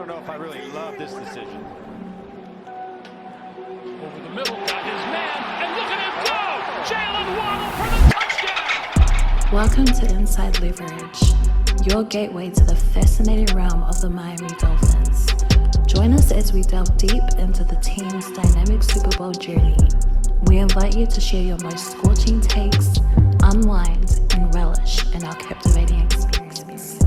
don't know if I really love this decision. Over the middle, got his man, and look at him go! Jalen Waddle for the touchdown! Welcome to Inside Leverage, your gateway to the fascinating realm of the Miami Dolphins. Join us as we delve deep into the team's dynamic Super Bowl journey. We invite you to share your most scorching takes, unwind, and relish in our captivating experience.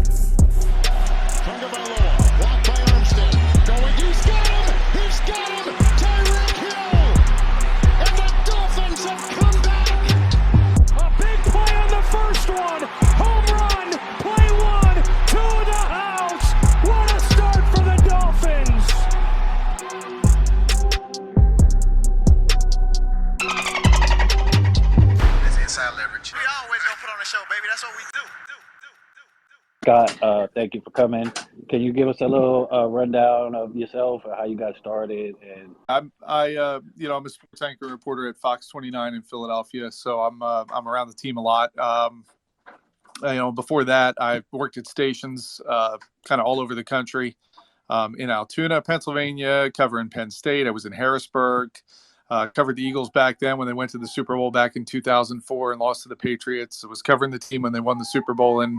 Blocked by Armstead. Going, he's got him! He's got him! Tyreek Hill! And the Dolphins have come back! A big play on the first one! Home run! Play one! To the house! What a start for the Dolphins! It's Inside Leverage. We always gonna put on a show, baby. That's what we do. Scott, thank you for coming. Can you give us a little rundown of yourself and how you got started? And I'm a sports anchor reporter at FOX29 in Philadelphia, so I'm around the team a lot. Before that, I worked at stations kind of all over the country. In Altoona, Pennsylvania, covering Penn State. I was in Harrisburg. Covered the Eagles back then when they went to the Super Bowl back in 2004 and lost to the Patriots. I was covering the team when they won the Super Bowl in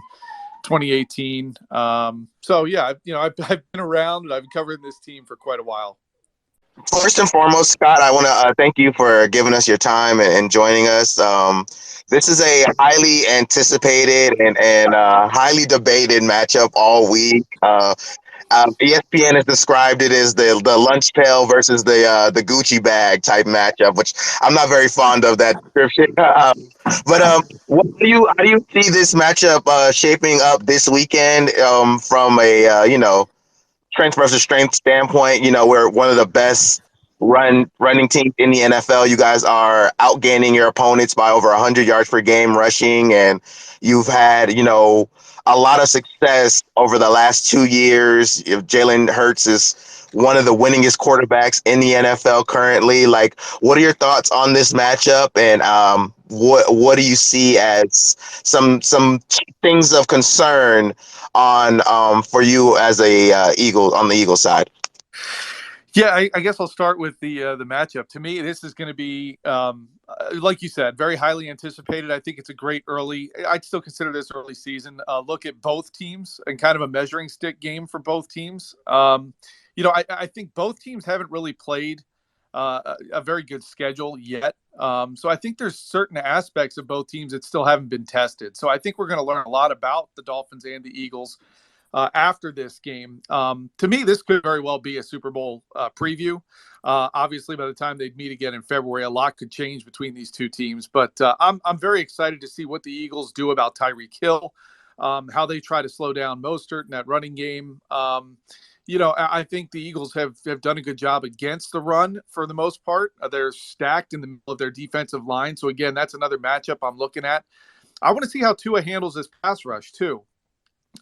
2018. I've been around and I've covered this team for quite a while. First and foremost, Scott, I want to thank you for giving us your time and joining us. This is a highly anticipated and highly debated matchup all week. ESPN has described it as the lunch pail versus the Gucci bag type matchup, which I'm not very fond of that description. How do you see this matchup shaping up this weekend from a strength versus strength standpoint? We're one of the best running teams in the NFL. You guys are outgaining your opponents by over 100 yards per game rushing, and you've had a lot of success over the last 2 years. If Jalen Hurts is one of the winningest quarterbacks in the NFL currently, what are your thoughts on this matchup, and what do you see as some things of concern on for you as a Eagle on the Eagles side? Yeah, I guess I'll start with the matchup. To me, this is going to be, like you said, very highly anticipated. I think it's a great I'd still consider this early season look at both teams and kind of a measuring stick game for both teams. I think both teams haven't really played a very good schedule yet. So I think there's certain aspects of both teams that still haven't been tested. So I think we're going to learn a lot about the Dolphins and the Eagles after this game. To me, this could very well be a Super Bowl preview. Obviously, by the time they'd meet again in February, a lot could change between these two teams. But I'm very excited to see what the Eagles do about Tyreek Hill, how they try to slow down Mostert in that running game. I think the Eagles have done a good job against the run for the most part. They're stacked in the middle of their defensive line. So, again, that's another matchup I'm looking at. I want to see how Tua handles this pass rush, too.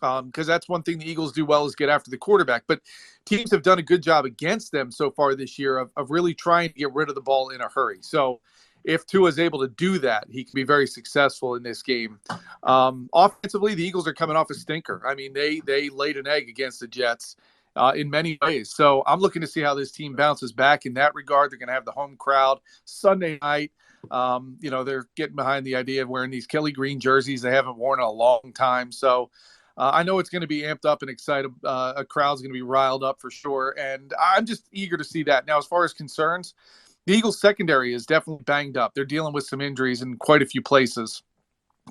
Because that's one thing the Eagles do well is get after the quarterback. But teams have done a good job against them so far this year of really trying to get rid of the ball in a hurry. So if Tua is able to do that, he can be very successful in this game. Offensively, the Eagles are coming off a stinker. I mean, they laid an egg against the Jets in many ways. So I'm looking to see how this team bounces back in that regard. They're going to have the home crowd Sunday night. They're getting behind the idea of wearing these Kelly green jerseys they haven't worn in a long time. So I know it's going to be amped up and excited. A crowd's going to be riled up for sure. And I'm just eager to see that. Now, as far as concerns, the Eagles secondary is definitely banged up. They're dealing with some injuries in quite a few places.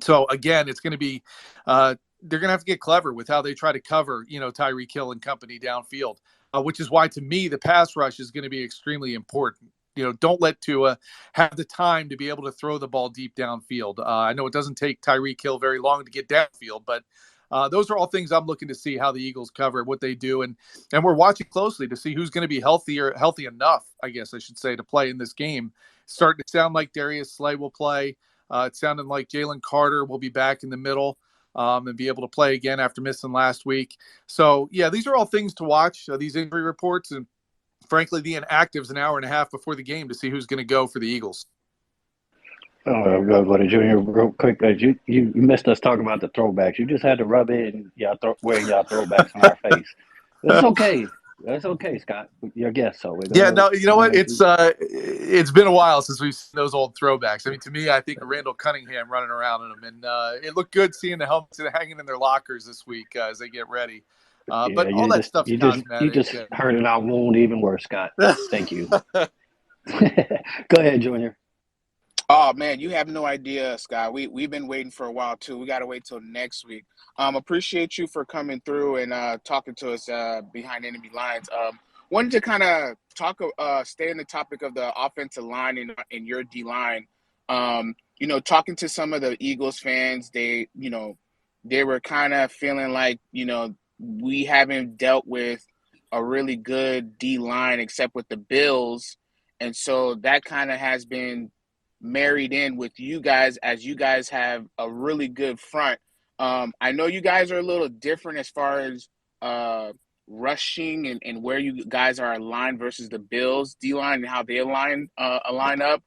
So, again, it's going to be they're going to have to get clever with how they try to cover, Tyreek Hill and company downfield, which is why, to me, the pass rush is going to be extremely important. Don't let Tua have the time to be able to throw the ball deep downfield. I know it doesn't take Tyreek Hill very long to get downfield, but those are all things I'm looking to see how the Eagles cover, what they do. And we're watching closely to see who's going to be healthy enough, I guess I should say, to play in this game. It's starting to sound like Darius Slay will play. It's sounding like Jalen Carter will be back in the middle and be able to play again after missing last week. So, yeah, these are all things to watch, these injury reports, and frankly, the inactives an hour and a half before the game to see who's going to go for the Eagles. Oh, go to Junior real quick. You missed us talking about the throwbacks. You just had to rub it and wearing y'all throwbacks on our face. It's okay. That's okay, Scott. You're a guest, so we're Yeah, gonna. no, you know what? It's been a while since we've seen those old throwbacks. I mean, to me, I think of Randall Cunningham running around in them, and it looked good seeing the helmets hanging in their lockers this week as they get ready. Yeah, But all that stuff's you cosmetic. just hurted our wound even worse, Scott. Thank you. Go ahead, Junior. Oh man, you have no idea, Scott. We've been waiting for a while too. We got to wait till next week. Appreciate you for coming through and talking to us behind enemy lines. Wanted to kind of stay in the topic of the offensive line and your D line. Talking to some of the Eagles fans, they were kind of feeling like we haven't dealt with a really good D line except with the Bills, and so that kind of has been married in with you guys as you guys have a really good front. I know you guys are a little different as far as rushing and where you guys are aligned versus the Bills D-line and how they align up.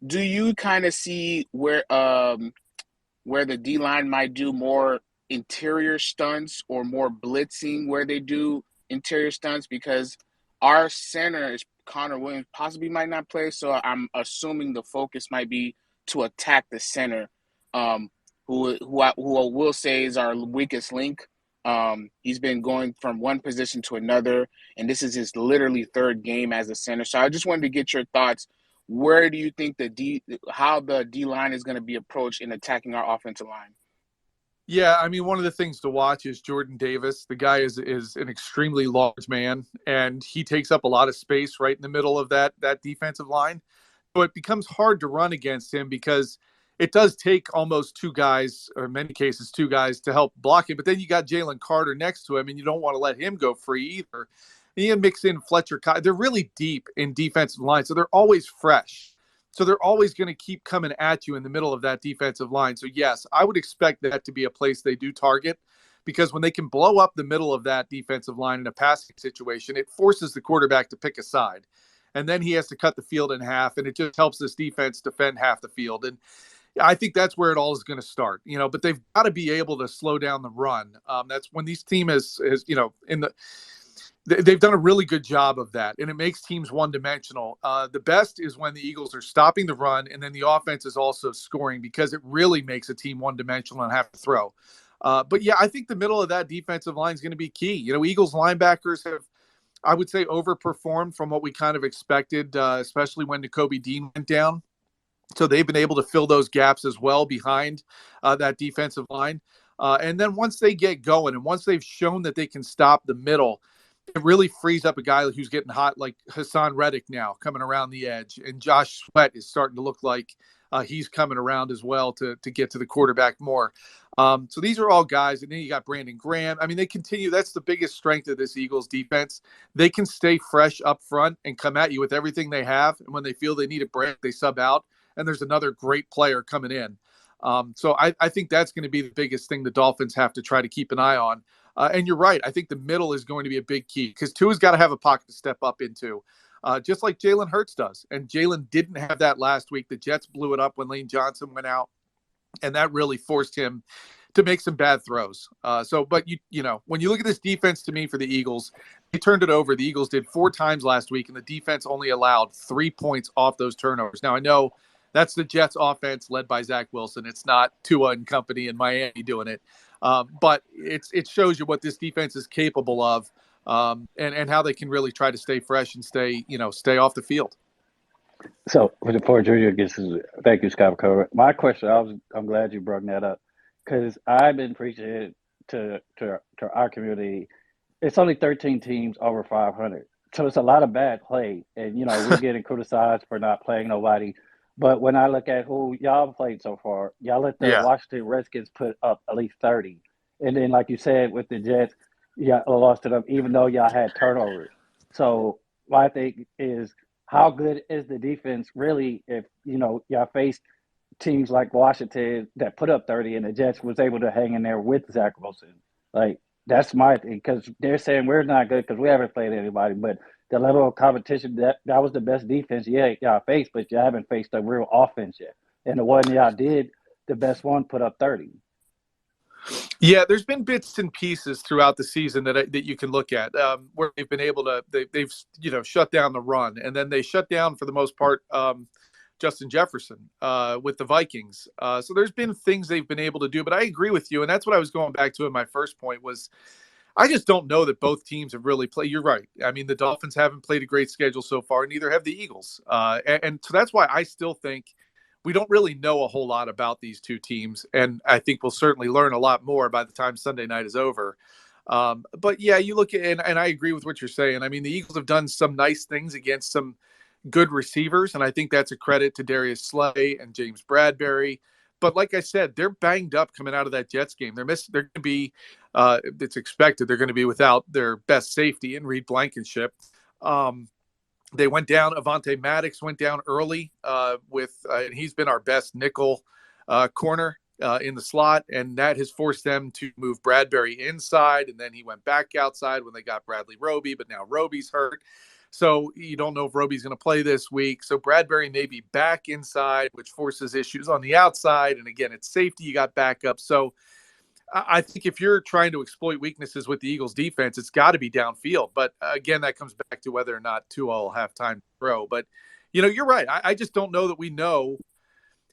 Do you kind of see where the D-line might do more interior stunts or more blitzing where they do interior stunts? Because our center is Connor Williams, possibly might not play, so I'm assuming the focus might be to attack the center, who I will say is our weakest link. He's been going from one position to another, and this is his literally third game as a center. So I just wanted to get your thoughts. Where do you think how the D line is going to be approached in attacking our offensive line? Yeah, I mean, one of the things to watch is Jordan Davis. The guy is an extremely large man, and he takes up a lot of space right in the middle of that defensive line. So it becomes hard to run against him because it does take almost two guys, or in many cases, two guys to help block him. But then you got Jalen Carter next to him, and you don't want to let him go free either. And you mix in Fletcher. They're really deep in defensive line, so they're always fresh. So they're always going to keep coming at you in the middle of that defensive line. So, yes, I would expect that to be a place they do target, because when they can blow up the middle of that defensive line in a passing situation, it forces the quarterback to pick a side. And then he has to cut the field in half, and it just helps this defense defend half the field. And I think that's where it all is going to start, but they've got to be able to slow down the run. That's when these team is they've done a really good job of that, and it makes teams one-dimensional. The best is when the Eagles are stopping the run, and then the offense is also scoring, because it really makes a team one-dimensional and have to throw. But, yeah, I think the middle of that defensive line is going to be key. Eagles linebackers have, I would say, overperformed from what we kind of expected, especially when Nakobe Dean went down. So they've been able to fill those gaps as well behind that defensive line. And then once they get going and once they've shown that they can stop the middle, it really frees up a guy who's getting hot, like Hassan Reddick now coming around the edge. And Josh Sweat is starting to look like he's coming around as well to get to the quarterback more. So these are all guys. And then you got Brandon Graham. I mean, they continue. That's the biggest strength of this Eagles defense. They can stay fresh up front and come at you with everything they have. And when they feel they need a break, they sub out. And there's another great player coming in. So I think that's going to be the biggest thing the Dolphins have to try to keep an eye on. And you're right. I think the middle is going to be a big key, because Tua's got to have a pocket to step up into, just like Jalen Hurts does. And Jalen didn't have that last week. The Jets blew it up when Lane Johnson went out, and that really forced him to make some bad throws. But when you look at this defense, to me, for the Eagles, they turned it over. The Eagles did 4 times last week, and the defense only allowed 3 points off those turnovers. Now, I know that's the Jets offense led by Zach Wilson. It's not Tua and company in Miami doing it. But it shows you what this defense is capable of, and how they can really try to stay fresh and stay off the field. So before Junior gets his, thank you, Scott, for covering. My question, I'm glad you brought that up, because I've been preaching it to our community. It's only 13 teams over 500, so it's a lot of bad play, and we're getting criticized for not playing nobody. But when I look at who y'all played so far, y'all let the Washington Redskins put up at least 30. And then, like you said, with the Jets, y'all lost to them, even though y'all had turnovers. So my thing is, how good is the defense really if, y'all faced teams like Washington that put up 30 and the Jets was able to hang in there with Zach Wilson? Like, that's my thing, because they're saying we're not good because we haven't played anybody, but the level of competition, that was the best defense y'all faced, but you haven't faced a real offense yet. And the one y'all did, the best one put up 30. Yeah, there's been bits and pieces throughout the season that you can look at where they've been able to they've shut down the run, and then they shut down for the most part Justin Jefferson with the Vikings. So there's been things they've been able to do, but I agree with you, and that's what I was going back to in my first point was I just don't know that both teams have really played. You're right. I mean, the Dolphins haven't played a great schedule so far, neither have the Eagles. And so that's why I still think we don't really know a whole lot about these two teams. And I think we'll certainly learn a lot more by the time Sunday night is over. But yeah, you look at, and I agree with what you're saying. I mean, the Eagles have done some nice things against some good receivers, and I think that's a credit to Darius Slay and James Bradbury. But like I said, they're banged up coming out of that Jets game. They're going to be, it's expected they're going to be without their best safety in Reed Blankenship. They went down. Avonte Maddox went down early and he's been our best nickel corner in the slot, and that has forced them to move Bradbury inside, and then he went back outside when they got Bradley Roby, but now Roby's hurt. So you don't know if Roby's going to play this week. So Bradbury may be back inside, which forces issues on the outside. And again, it's safety. You got backup. So I think if you're trying to exploit weaknesses with the Eagles defense, it's got to be downfield. But again, that comes back to whether or not Tua will have time to throw. But, you're right. I just don't know that we know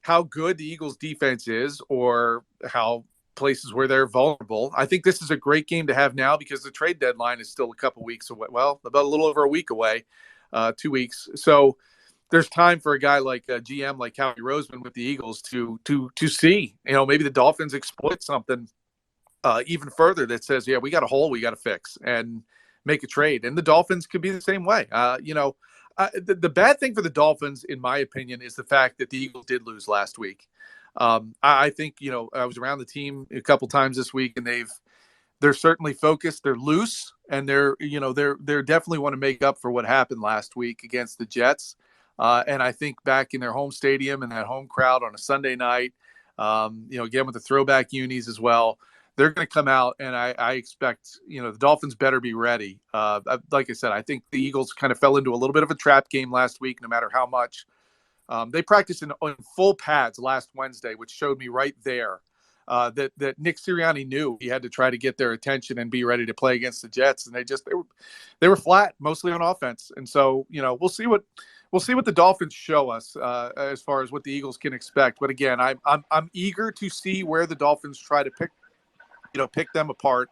how good the Eagles defense is or how places where they're vulnerable. I think this is a great game to have now because the trade deadline is still a couple weeks away. Well, about a little over a week away, 2 weeks. So there's time for a guy like a GM like Howie Roseman with the Eagles to see, maybe the Dolphins exploit something even further that says, yeah, we got a hole we got to fix and make a trade. And the Dolphins could be the same way. The bad thing for the Dolphins, in my opinion, is the fact that the Eagles did lose last week. I think, I was around the team a couple times this week, and they're certainly focused. They're loose, and they're definitely want to make up for what happened last week against the Jets. And I think back in their home stadium and that home crowd on a Sunday night, again with the throwback unis as well, they're going to come out, and I expect, the Dolphins better be ready. Like I said, I think the Eagles kind of fell into a little bit of a trap game last week, no matter how much. They practiced in full pads last Wednesday, which showed me right there that Nick Sirianni knew he had to try to get their attention and be ready to play against the Jets, and they were flat, mostly on offense. And so, we'll see what the Dolphins show us as far as what the Eagles can expect. But again, I'm eager to see where the Dolphins try to pick them apart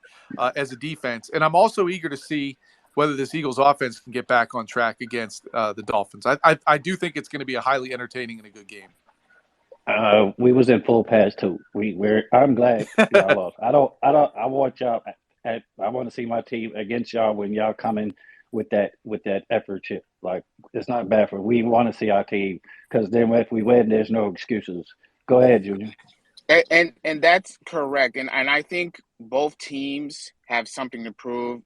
as a defense, and I'm also eager to see whether this Eagles offense can get back on track against the Dolphins. I do think it's going to be a highly entertaining and a good game. We was in full pads too. I'm glad y'all lost. I want y'all. I want to see my team against y'all when y'all come in with that effort chip. Like, it's not bad we want to see our team, because then if we win, there's no excuses. Go ahead, Junior. And that's correct. And I think both teams have something to prove.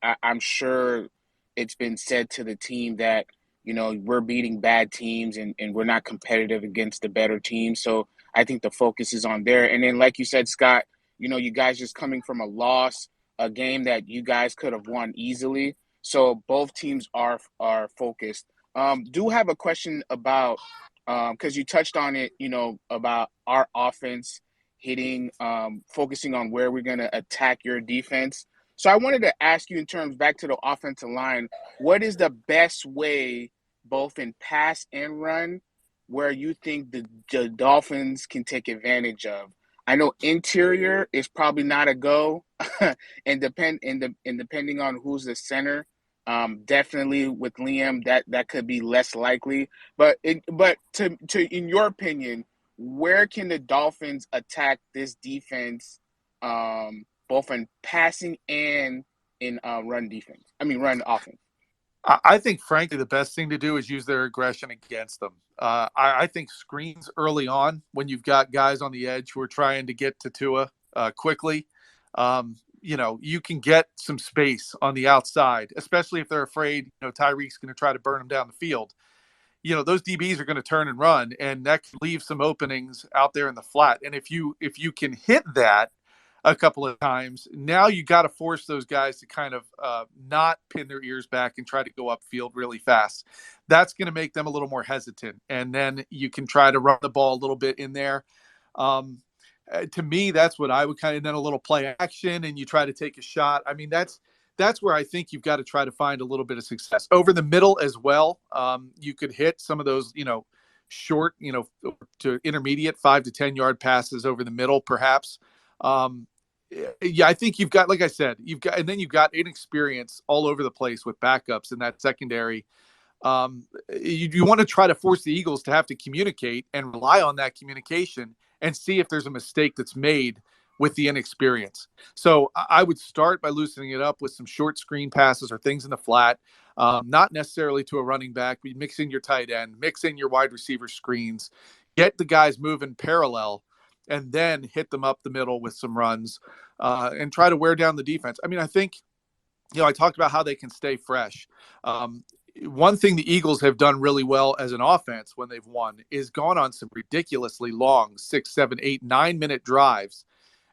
I'm sure it's been said to the team that, we're beating bad teams and we're not competitive against the better teams. So I think the focus is on there. And then, like you said, Scott, you guys just coming from a loss, a game that you guys could have won easily. So both teams are focused. Do have a question about, because you touched on it, about our offense hitting, focusing on where we're going to attack your defense. So I wanted to ask you, in terms back to the offensive line, what is the best way, both in pass and run, where you think the Dolphins can take advantage of? I know interior is probably not a go, and depending on who's the center, definitely with Liam, that could be less likely. But in your opinion, where can the Dolphins attack this defense, both in passing and in run offense? I think, frankly, the best thing to do is use their aggression against them. I think screens early on, when you've got guys on the edge who are trying to get to Tua quickly, you can get some space on the outside, especially if they're afraid, Tyreek's going to try to burn them down the field. Those DBs are going to turn and run, and that can leave some openings out there in the flat. And if you can hit that a couple of times, now you got to force those guys to kind of not pin their ears back and try to go upfield really fast. That's going to make them a little more hesitant. And then you can try to run the ball a little bit in there. To me, that's what I would kind of, then a little play action and you try to take a shot. I mean, that's where I think you've got to try to find a little bit of success over the middle as well. You could hit some of those, short, to intermediate 5 to 10 yard passes over the middle, perhaps. Yeah, I think you've got, like I said, and then you've got inexperience all over the place with backups in that secondary. You want to try to force the Eagles to have to communicate and rely on that communication and see if there's a mistake that's made with the inexperience. So I would start by loosening it up with some short screen passes or things in the flat, not necessarily to a running back, but mix in your tight end, mix in your wide receiver screens, get the guys moving parallel, and then hit them up the middle with some runs and try to wear down the defense. I mean, I think, I talked about how they can stay fresh. One thing the Eagles have done really well as an offense when they've won is gone on some ridiculously long 6, 7, 8, 9-minute drives.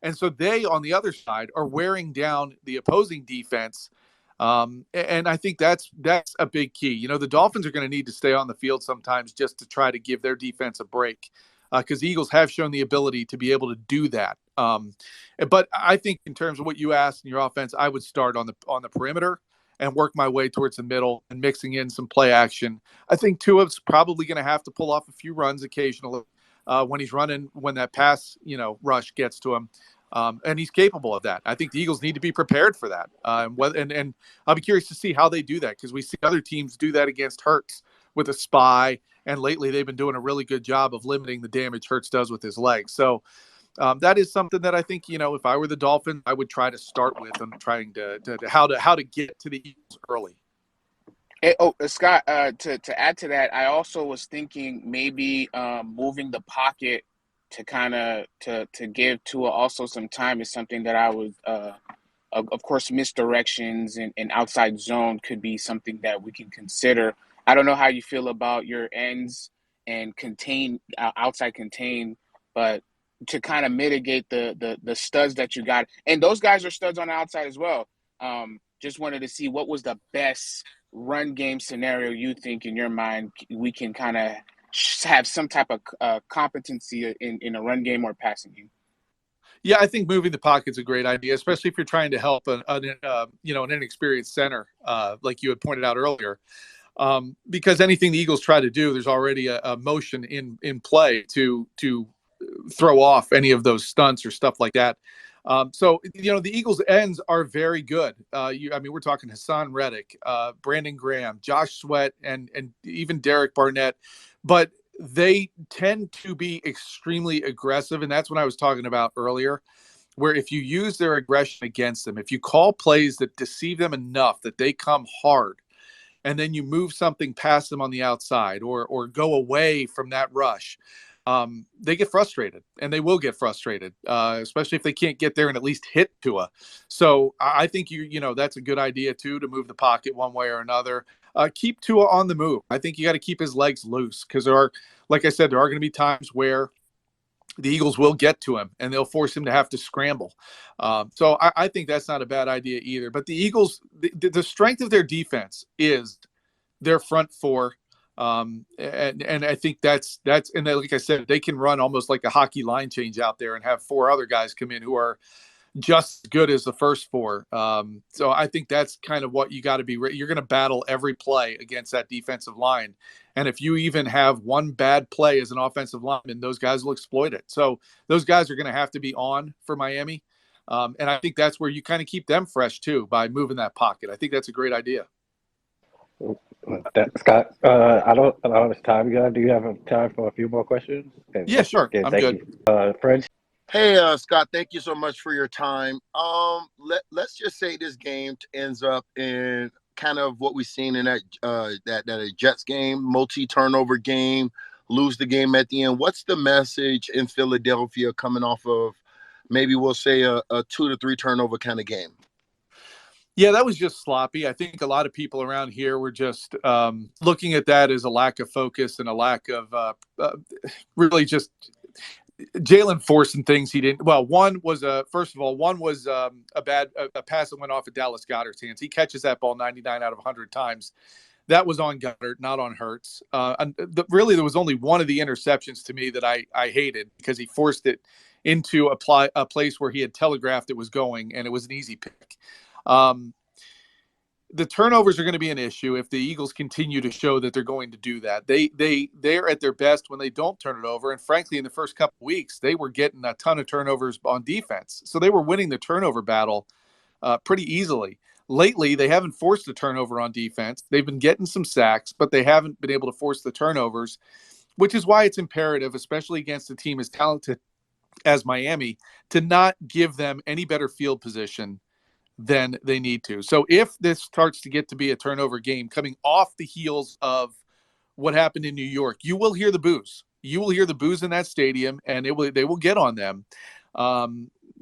And so they, on the other side, are wearing down the opposing defense. And I think that's a big key. The Dolphins are going to need to stay on the field sometimes just to try to give their defense a break because the Eagles have shown the ability to be able to do that. But I think in terms of what you asked in your offense, I would start on the perimeter and work my way towards the middle and mixing in some play action. I think Tua's probably going to have to pull off a few runs occasionally when he's running, when that pass, rush gets to him. And he's capable of that. I think the Eagles need to be prepared for that. And I'll be curious to see how they do that because we see other teams do that against Hurts with a spy. And lately they've been doing a really good job of limiting the damage Hurts does with his legs. So that is something that I think, if I were the Dolphins, I would try to start with and trying to how to get to the Eagles early. Hey, Scott, to add to that, I also was thinking maybe moving the pocket to kind of to give Tua also some time is something that I would, of course, misdirections and outside zone could be something that we can consider. I don't know how you feel about your ends and outside contain, but to kind of mitigate the studs that you got. And those guys are studs on the outside as well. Just wanted to see what was the best run game scenario you think in your mind we can kind of have some type of competency in a run game or passing game. Yeah, I think moving the pocket's a great idea, especially if you're trying to help an inexperienced center, like you had pointed out earlier. Because anything the Eagles try to do, there's already a motion in play to throw off any of those stunts or stuff like that. So the Eagles ends are very good. We're talking Hassan Reddick, Brandon Graham, Josh Sweat, and even Derek Barnett, but they tend to be extremely aggressive. And that's what I was talking about earlier, where if you use their aggression against them, if you call plays that deceive them enough that they come hard, and then you move something past them on the outside or go away from that rush, they get frustrated, and they will get frustrated, especially if they can't get there and at least hit Tua. So I think that's a good idea too, to move the pocket one way or another. Keep Tua on the move. I think you got to keep his legs loose because like I said, there are going to be times where the Eagles will get to him and they'll force him to have to scramble. So I think that's not a bad idea either. But the Eagles, the strength of their defense is their front four. And I think that's and like I said, they can run almost like a hockey line change out there and have 4 other guys come in who are just as good as the first 4. So I think that's kind of what you got to be. You're going to battle every play against that defensive line. And if you even have one bad play as an offensive lineman, those guys will exploit it. So those guys are going to have to be on for Miami. And I think that's where you kind of keep them fresh too, by moving that pocket. I think that's a great idea. Scott, I don't know how much time you got. Do you have time for a few more questions? Yeah, sure. I'm good. French. Hey, Scott, thank you so much for your time. Let's just say this game ends up in kind of what we've seen in that Jets game, multi-turnover game, lose the game at the end. What's the message in Philadelphia coming off of maybe we'll say a 2 to 3 turnover kind of game? Yeah, that was just sloppy. I think a lot of people around here were just looking at that as a lack of focus and a lack of really just Jalen forcing things he didn't. Well, one was a pass that went off of Dallas Goedert's hands. He catches that ball 99 out of 100 times. That was on Goddard, not on Hurts. Really, there was only one of the interceptions to me that I hated because he forced it into a place where he had telegraphed it was going, and it was an easy pick. The turnovers are going to be an issue if the Eagles continue to show that they're going to do that. They're at their best when they don't turn it over. And frankly, in the first couple of weeks, they were getting a ton of turnovers on defense. So they were winning the turnover battle pretty easily. Lately, they haven't forced a turnover on defense. They've been getting some sacks, but they haven't been able to force the turnovers, which is why it's imperative, especially against a team as talented as Miami, to not give them any better field position than they need to. So if this starts to get to be a turnover game coming off the heels of what happened in New York, you will hear the boos. You will hear the boos in that stadium, and they will get on them.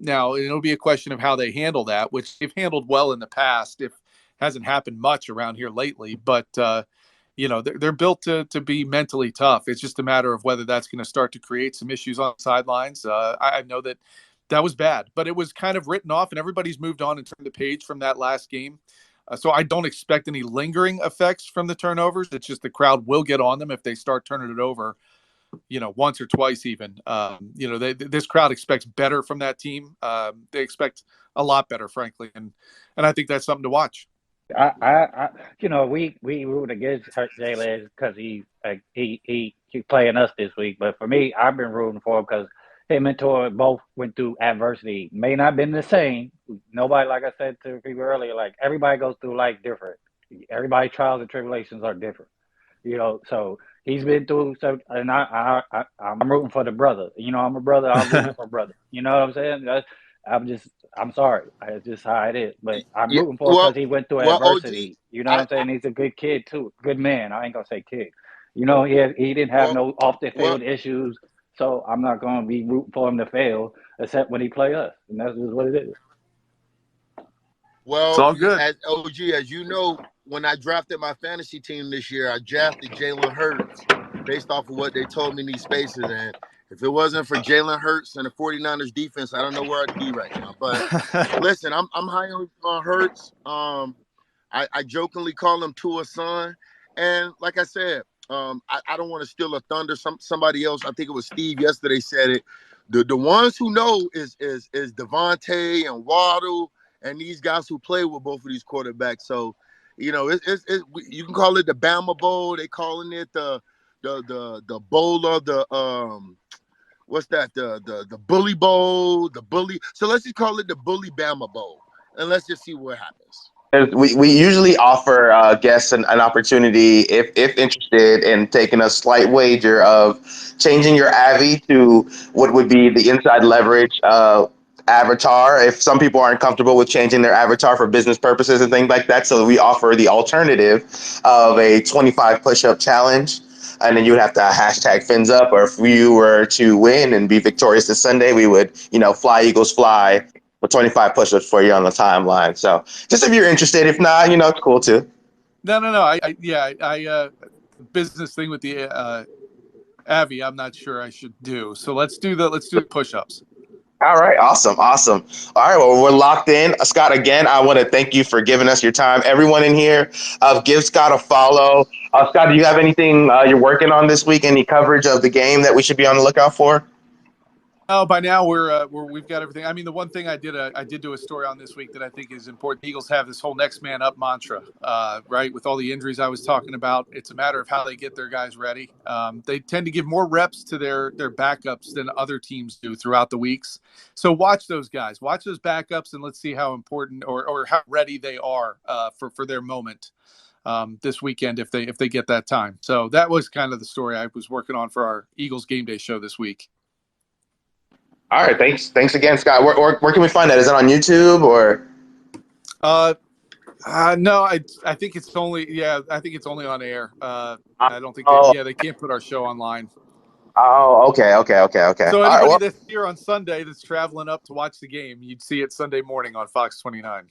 Now, it'll be a question of how they handle that, which they've handled well in the past. It hasn't happened much around here lately, but they're built to be mentally tough. It's just a matter of whether that's going to start to create some issues on the sidelines. I know that was bad, but it was kind of written off, and everybody's moved on and turned the page from that last game. So I don't expect any lingering effects from the turnovers. It's just the crowd will get on them if they start turning it over, once or twice even. This crowd expects better from that team. They expect a lot better, frankly, and I think that's something to watch. We root against Jalen because he playing us this week. But for me, I've been rooting for him because him and Tor both went through adversity. May not have been the same. Nobody, like I said to people earlier, like everybody goes through life different. Everybody's trials and tribulations are different. So he's been through. So, and I'm rooting for the brother. I'm a brother. I'm rooting for brother. You know what I'm saying? I'm sorry. It's just how it is. But I'm rooting for him because he went through adversity. You know what I'm saying? He's a good kid too. Good man. I ain't gonna say kid. He didn't have no off the field issues. So I'm not gonna be rooting for him to fail, except when he play us, and that's just what it is. Well, it's all good. As OG, as you know, when I drafted my fantasy team this year, I drafted Jalen Hurts based off of what they told me in these spaces. And if it wasn't for Jalen Hurts and the 49ers defense, I don't know where I'd be right now. But listen, I'm high on Hurts. I jokingly call him Tua's son. And like I said, I don't want to steal a thunder. Somebody else, I think it was Steve yesterday, said it. The ones who know is Devontae and Waddle and these guys who play with both of these quarterbacks. So, you can call it the Bama Bowl. They calling it the bowl of the what's that? The Bully Bowl, the Bully. So let's just call it the Bully Bama Bowl, and let's just see what happens. We usually offer guests an opportunity, if interested, in taking a slight wager of changing your Avi to what would be the inside leverage avatar. If some people aren't comfortable with changing their avatar for business purposes and things like that, so we offer the alternative of a 25 push-up challenge. And then you would have to hashtag fins up, or if you were to win and be victorious this Sunday, we would, fly Eagles fly for 25 push-ups for you on the timeline. So just if you're interested, if not, it's cool too. No. I business thing with the Avi, I'm not sure I should do. So let's do the push-ups. All right. Awesome. All right. Well, we're locked in. Scott, again, I want to thank you for giving us your time. Everyone in here, give Scott a follow. Scott, do you have anything you're working on this week? Any coverage of the game that we should be on the lookout for? Oh, by now we've got everything. I mean, the one thing I did do a story on this week that I think is important. The Eagles have this whole next man up mantra, right? With all the injuries I was talking about, it's a matter of how they get their guys ready. They tend to give more reps to their backups than other teams do throughout the weeks. So watch those guys, watch those backups, and let's see how important or how ready they are for their moment this weekend if they get that time. So that was kind of the story I was working on for our Eagles game day show this week. All right, thanks again, Scott. Where can we find that? Is it on YouTube or? No, I think it's only on air. I don't think they can't put our show online. Oh, okay. So anybody that's here on Sunday that's traveling up to watch the game, you'd see it Sunday morning on FOX29.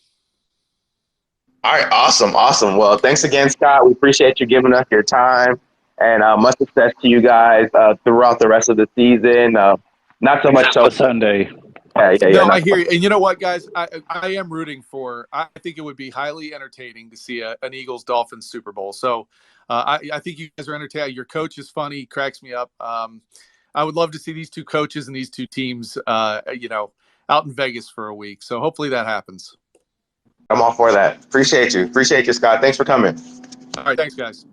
All right, awesome. Well, thanks again, Scott. We appreciate you giving us your time, and much success to you guys throughout the rest of the season. Not so much so Sunday. Yeah. No, I hear you. And you know what, guys? I am rooting for. I think it would be highly entertaining to see an Eagles Dolphins Super Bowl. So I think you guys are entertaining. Your coach is funny, cracks me up. I'm I would love to see these two coaches and these two teams, out in Vegas for a week. So hopefully that happens. I'm all for that. Appreciate you, Scott. Thanks for coming. All right, thanks, guys.